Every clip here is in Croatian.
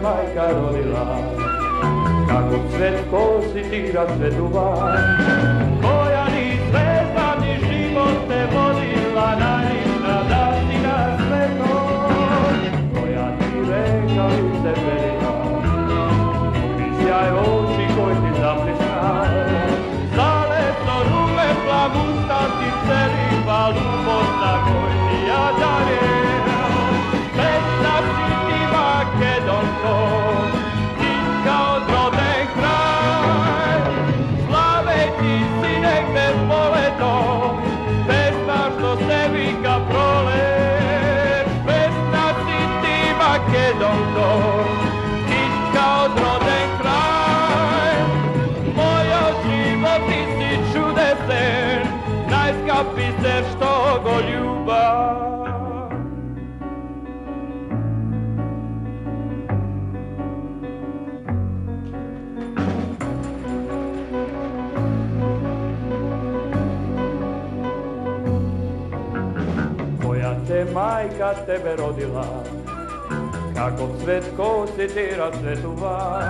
majka rodila, kako cvetko si ti rasvetuva, koja ni zvezda ni život te vodila, najnižna da si na svetom, koja ti reka lice velika, i sjaj oči koji ti zaplisna, zaleto rume plavusta ti celiva, ljubosna koji ti ja darim, pesna si ti Makedonko, ti kao droden kraj, slave ti si negde poletom, pesna što se vika prolet, pesna si ti Makedonko, ti kao droden kraj, mojo život ti si čudesen, najskapi se što go ljubav. Koja te majka tebe rodila, kako cvetko si ti rasvetuva,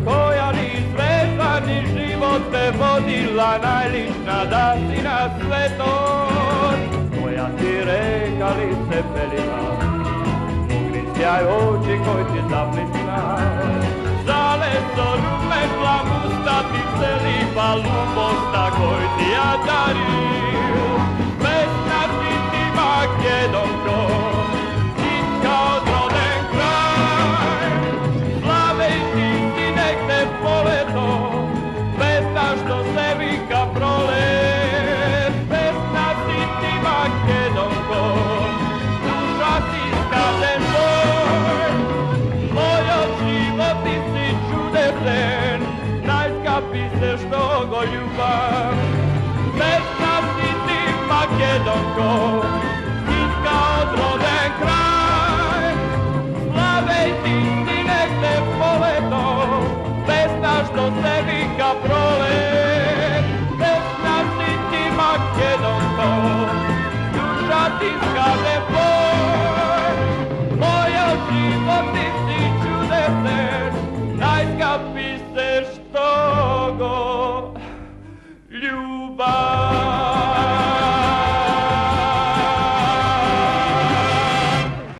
koja ni zvezda ni život te vodila, najlična da si na svetom, koja ti reka lice pelila, mugni sjaj oči koji ti zaplisna, zaleto rume plavusta ti celiva, ljubosna koji ti ja darim.